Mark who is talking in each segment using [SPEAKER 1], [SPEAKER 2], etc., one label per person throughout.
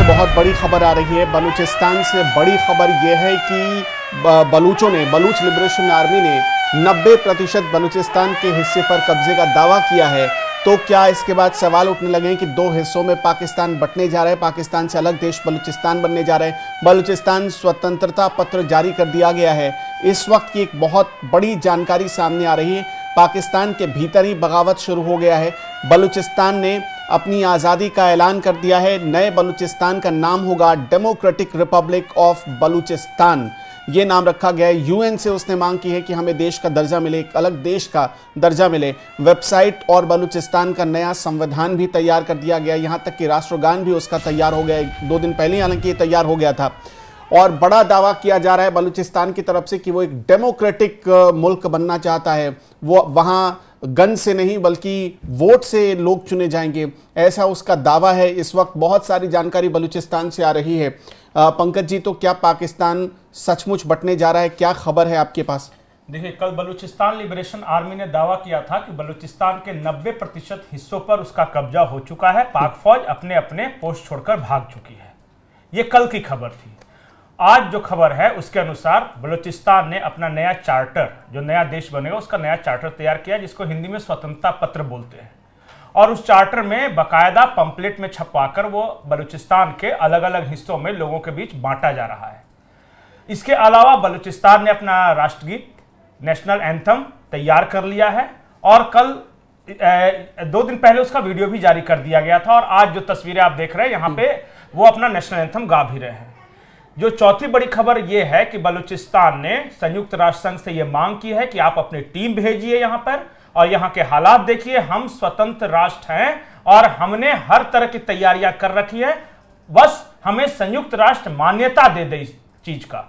[SPEAKER 1] बहुत बड़ी खबर आ रही है। बलूचिस्तान से बड़ी खबर यह है कि बलूच लिबरेशन आर्मी ने 90% बलूचिस्तान के हिस्से पर कब्जे का दावा किया है। तो क्या इसके बाद सवाल उठने लगे हैं कि दो हिस्सों में पाकिस्तान बंटने जा रहा है, पाकिस्तान से अलग देश बलूचिस्तान बनने जा रहा है। बलूचिस्तान स्वतंत्रता पत्र जारी कर दिया गया है। इस वक्त की एक बहुत बड़ी जानकारी सामने आ रही है। पाकिस्तान के भीतर ही बगावत शुरू हो गया है। बलूचिस्तान ने अपनी आज़ादी का ऐलान कर दिया है। नए बलूचिस्तान का नाम होगा डेमोक्रेटिक रिपब्लिक ऑफ बलूचिस्तान। ये नाम रखा गया है। यूएन से उसने मांग की है कि हमें देश का दर्जा मिले, एक अलग देश का दर्जा मिले। वेबसाइट और बलूचिस्तान का नया संविधान भी तैयार कर दिया गया। यहाँ तक कि राष्ट्रगान भी उसका तैयार हो गया है। 2 दिन पहले हालांकि ये तैयार हो गया था। और बड़ा दावा किया जा रहा है बलूचिस्तान की तरफ से कि वो एक डेमोक्रेटिक मुल्क बनना चाहता है। वो वहाँ गन से नहीं बल्कि वोट से लोग चुने जाएंगे, ऐसा उसका दावा है। इस वक्त बहुत सारी जानकारी बलूचिस्तान से आ रही है। पंकज जी, तो क्या पाकिस्तान सचमुच बंटने जा रहा है? क्या खबर है आपके पास?
[SPEAKER 2] देखिए, कल बलूचिस्तान लिबरेशन आर्मी ने दावा किया था कि बलूचिस्तान के 90% हिस्सों पर उसका कब्जा हो चुका है। पाक फौज अपने अपने पोस्ट छोड़कर भाग चुकी है। ये कल की खबर थी। आज जो खबर है उसके अनुसार बलूचिस्तान ने अपना नया चार्टर, जो नया देश बनेगा उसका नया चार्टर तैयार किया, जिसको हिंदी में स्वतंत्रता पत्र बोलते हैं। और उस चार्टर में बाकायदा पंपलेट में छपवाकर वो बलूचिस्तान के अलग अलग हिस्सों में लोगों के बीच बांटा जा रहा है। इसके अलावा बलूचिस्तान ने अपना राष्ट्रगीत, नेशनल एंथम तैयार कर लिया है। और कल 2 दिन पहले उसका वीडियो भी जारी कर दिया गया था। और आज जो तस्वीरें आप देख रहे हैं यहाँ पे, वो अपना नेशनल एंथम गा भी रहे हैं। जो चौथी बड़ी खबर यह है कि बलूचिस्तान ने संयुक्त राष्ट्र संघ से यह मांग की है कि आप अपनी टीम भेजिए यहाँ पर और यहाँ के हालात देखिए। हम स्वतंत्र राष्ट्र हैं और हमने हर तरह की तैयारियां कर रखी है, बस हमें संयुक्त राष्ट्र मान्यता दे दे इस चीज का।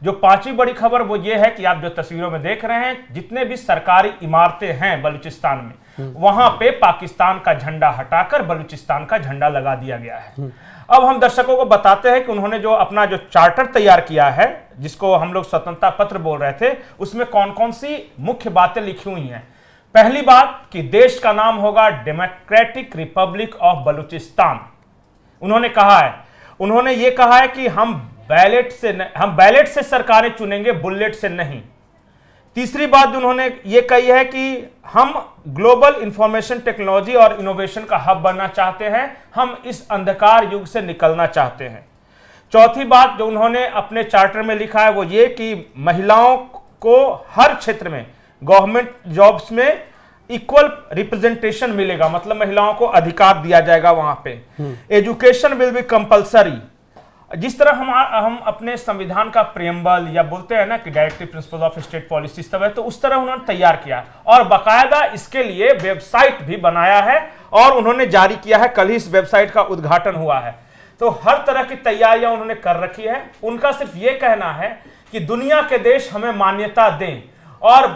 [SPEAKER 2] जो पांचवी बड़ी खबर वो ये है कि आप जो तस्वीरों में देख रहे हैं, जितने भी सरकारी इमारतें हैं बलूचिस्तान में, वहां पे पाकिस्तान का झंडा हटाकर बलूचिस्तान का झंडा लगा दिया गया है। अब हम दर्शकों को बताते हैं कि उन्होंने जो अपना जो चार्टर तैयार किया है, जिसको हम लोग स्वतंत्रता पत्र बोल रहे थे, उसमें कौन कौन सी मुख्य बातें लिखी हुई हैं। पहली बात कि देश का नाम होगा डेमोक्रेटिक रिपब्लिक ऑफ बलूचिस्तान। उन्होंने ये कहा है कि हम बैलेट से सरकारें चुनेंगे, बुलेट से नहीं। तीसरी बात उन्होंने ये कही है कि हम ग्लोबल इंफॉर्मेशन टेक्नोलॉजी और इनोवेशन का हब बनना चाहते हैं, हम इस अंधकार युग से निकलना चाहते हैं। चौथी बात जो उन्होंने अपने चार्टर में लिखा है वो ये कि महिलाओं को हर क्षेत्र में, गवर्नमेंट जॉब्स में इक्वल रिप्रेजेंटेशन मिलेगा, मतलब महिलाओं को अधिकार दिया जाएगा वहां पे। Education will be compulsory. जिस तरह हम अपने संविधान का प्रियम्बल या बोलते हैं ना कि directive principle of state policy सब है, तो उस तरह उन्होंने तैयार किया और बाकायदा इसके लिए वेबसाइट भी बनाया है और उन्होंने जारी किया है। कल ही इस वेबसाइट का उद्घाटन हुआ है। तो हर तरह की तैयारियां उन्होंने कर रखी है। उनका सिर्फ ये कहना है कि दुनिया के देश हमें मान्यता दें। और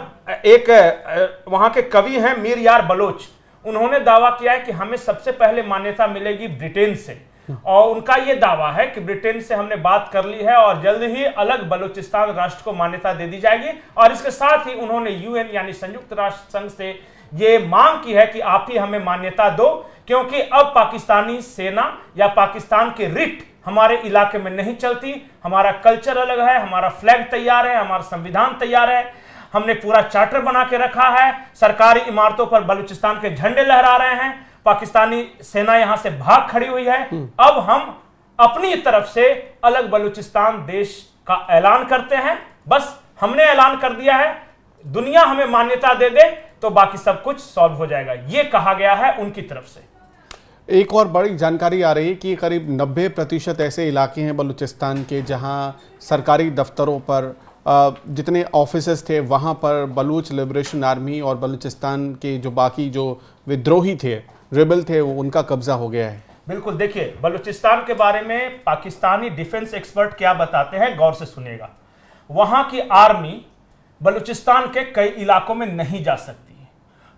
[SPEAKER 2] एक वहां के कवि हैं मीर यार बलोच, उन्होंने दावा किया है कि हमें सबसे पहले मान्यता मिलेगी ब्रिटेन से। और उनका यह दावा है कि ब्रिटेन से हमने बात कर ली है और जल्द ही अलग बलूचिस्तान राष्ट्र को मान्यता दे दी जाएगी। और इसके साथ ही उन्होंने यूएन यानी संयुक्त राष्ट्र संघ से यह मांग की है कि आप ही हमें मान्यता दो, क्योंकि अब पाकिस्तानी सेना या पाकिस्तान की रिट हमारे इलाके में नहीं चलती। हमारा कल्चर अलग है, हमारा फ्लैग तैयार है, हमारा संविधान तैयार है, हमने पूरा चार्टर बना के रखा है, सरकारी इमारतों पर बलूचिस्तान के झंडे लहरा रहे हैं, पाकिस्तानी सेना यहां से भाग खड़ी हुई है। अब हम अपनी तरफ से अलग बलूचिस्तान देश का ऐलान करते हैं। बस हमने ऐलान कर दिया है, दुनिया हमें मान्यता दे दे तो बाकी सब कुछ सॉल्व हो जाएगा, ये कहा गया है उनकी तरफ से।
[SPEAKER 1] एक और बड़ी जानकारी आ रही है कि करीब 90% ऐसे इलाके हैं बलूचिस्तान के जहां सरकारी दफ्तरों पर, जितने ऑफिसेस थे वहां पर बलूच लिबरेशन आर्मी और बलूचिस्तान के जो बाकी जो विद्रोही थे, रेबल थे, वो उनका कब्जा हो गया है।
[SPEAKER 2] बिल्कुल। देखिए, बलूचिस्तान के बारे में पाकिस्तानी डिफेंस एक्सपर्ट क्या बताते हैं, गौर से सुनिएगा। वहां की आर्मी बलूचिस्तान के कई इलाकों में नहीं जा सकती है।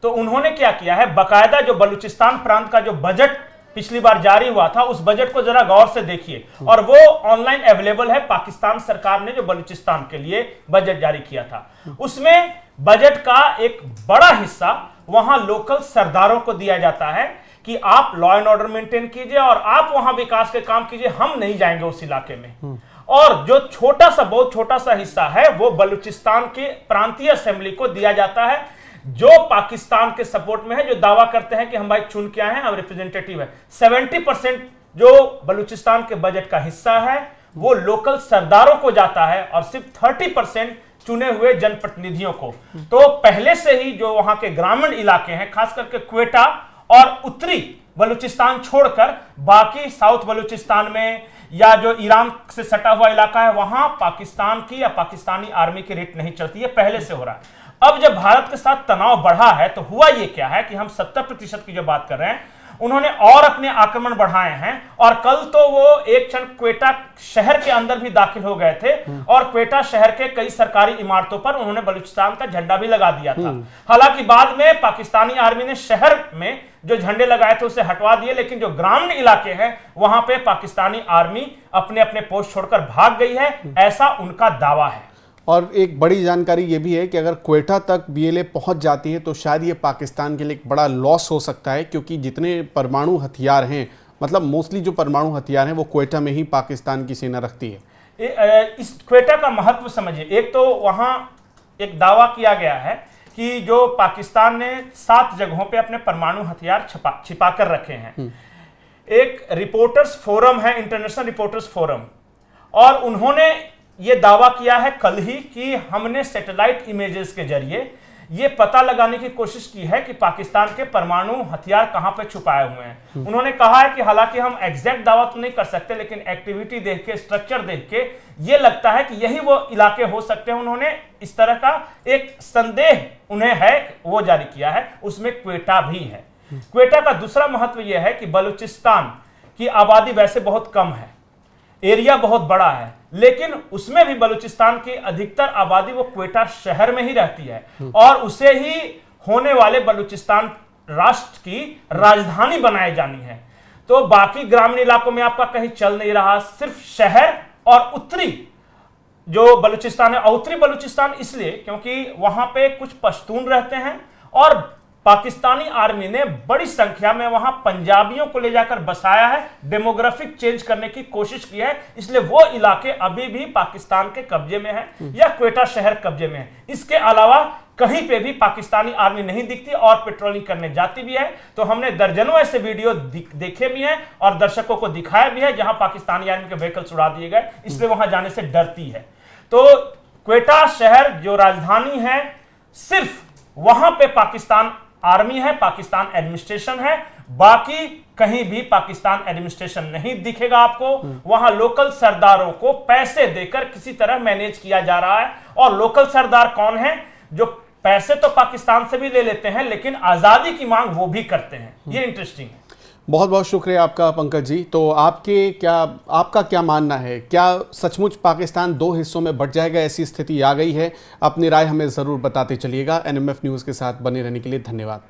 [SPEAKER 2] तो उन्होंने क्या किया है, बाकायदा जो बलूचिस्तान प्रांत का जो बजट पिछली बार जारी हुआ था, उस बजट को जरा गौर से देखिए। और वो ऑनलाइन अवेलेबल है। पाकिस्तान सरकार ने जो बलूचिस्तान के लिए बजट जारी किया था, उसमें बजट का एक बड़ा हिस्सा वहां लोकल सरदारों को दिया जाता है कि आप लॉ एंड ऑर्डर मेंटेन कीजिए और आप वहां विकास के काम कीजिए, हम नहीं जाएंगे उस इलाके में। और जो छोटा सा, बहुत छोटा सा हिस्सा है वो बलूचिस्तान के प्रांतीय असेंबली को दिया जाता है, जो पाकिस्तान के सपोर्ट में है, जो दावा करते हैं कि हम भाई चुन के आए हैं, हम रिप्रेजेंटेटिव है। 70% जो बलूचिस्तान के बजट का हिस्सा है वो लोकल सरदारों को जाता है और सिर्फ 30% चुने हुए जनप्रतिनिधियों को। तो पहले से ही जो वहां के ग्रामीण इलाके हैं, खास करके क्वेटा और उत्तरी बलूचिस्तान छोड़कर बाकी साउथ बलूचिस्तान में या जो ईरान से सटा हुआ इलाका है, वहां पाकिस्तान की या पाकिस्तानी आर्मी की रेट नहीं चलती है, पहले से हो रहा है। अब जब भारत के साथ तनाव बढ़ा है तो हुआ ये क्या है कि हम 70% की जो बात कर रहे हैं, उन्होंने और अपने आक्रमण बढ़ाए हैं। और कल तो वो एक क्षण क्वेटा शहर के अंदर भी दाखिल हो गए थे और क्वेटा शहर के कई सरकारी इमारतों पर उन्होंने बलूचिस्तान का झंडा भी लगा दिया था। हालांकि बाद में पाकिस्तानी आर्मी ने शहर में जो झंडे लगाए थे उसे हटवा दिए, लेकिन जो ग्रामीण इलाके हैं वहां पे पाकिस्तानी आर्मी अपने अपने पोस्ट छोड़कर भाग गई है, ऐसा उनका दावा है।
[SPEAKER 1] और एक बड़ी जानकारी ये भी है कि अगर क्वेटा तक बीएलए पहुंच जाती है तो शायद ये पाकिस्तान के लिए एक बड़ा लॉस हो सकता है, क्योंकि जितने परमाणु हथियार हैं, मतलब मोस्टली जो परमाणु हथियार हैं वो क्वेटा में ही पाकिस्तान की सेना रखती है।
[SPEAKER 2] इस क्वेटा का महत्व समझिए। एक तो वहां एक दावा किया गया है कि जो पाकिस्तान ने 7 जगहों पे अपने परमाणु हथियार छिपा कर रखे हैं। एक रिपोर्टर्स फोरम है, इंटरनेशनल रिपोर्टर्स फोरम, और उन्होंने ये दावा किया है कल ही कि हमने सैटेलाइट इमेजेस के जरिए ये पता लगाने की कोशिश की है कि पाकिस्तान के परमाणु हथियार कहां पे छुपाए हुए हैं। उन्होंने कहा है कि हालांकि हम एग्जैक्ट दावा तो नहीं कर सकते, लेकिन एक्टिविटी देख के, स्ट्रक्चर देख के ये लगता है कि यही वो इलाके हो सकते हैं। उन्होंने इस तरह का एक संदेह उन्हें है वो जारी किया है, उसमें क्वेटा भी है। क्वेटा का दूसरा महत्व यह है कि बलूचिस्तान की आबादी वैसे बहुत कम है, एरिया बहुत बड़ा है, लेकिन उसमें भी बलूचिस्तान की अधिकतर आबादी वो क्वेटा शहर में ही रहती है और उसे ही होने वाले बलूचिस्तान राष्ट्र की राजधानी बनाई जानी है। तो बाकी ग्रामीण इलाकों में आपका कहीं चल नहीं रहा, सिर्फ शहर और उत्तरी जो बलूचिस्तान है, उत्तरी बलूचिस्तान इसलिए क्योंकि वहां पे कुछ पश्तून रहते हैं और पाकिस्तानी आर्मी ने बड़ी संख्या में वहां पंजाबियों को ले जाकर बसाया है, डेमोग्राफिक चेंज करने की कोशिश की है, इसलिए वो इलाके अभी भी पाकिस्तान के कब्जे में है या क्वेटा शहर कब्जे में है। इसके अलावा कहीं पे भी पाकिस्तानी आर्मी नहीं दिखती और पेट्रोलिंग करने जाती भी है। तो हमने दर्जनों ऐसे वीडियो देखे भी हैं और दर्शकों को दिखाया भी है जहां पाकिस्तानी आर्मी के व्हीकल्स उड़ा दिए गए, इसलिए वहां जाने से डरती है। तो क्वेटा शहर जो राजधानी है, सिर्फ वहां पे पाकिस्तान आर्मी है, पाकिस्तान एडमिनिस्ट्रेशन है, बाकी कहीं भी पाकिस्तान एडमिनिस्ट्रेशन नहीं दिखेगा आपको। वहां लोकल सरदारों को पैसे देकर किसी तरह मैनेज किया जा रहा है। और लोकल सरदार कौन है? जो पैसे तो पाकिस्तान से भी ले लेते हैं लेकिन आजादी की मांग वो भी करते हैं। ये इंटरेस्टिंग है।
[SPEAKER 1] बहुत बहुत शुक्रिया आपका पंकज जी। तो आपका क्या मानना है, क्या सचमुच पाकिस्तान 2 हिस्सों में बंट जाएगा, ऐसी स्थिति आ गई है? अपनी राय हमें ज़रूर बताते चलिएगा। एनएमएफ न्यूज़ के साथ बने रहने के लिए धन्यवाद।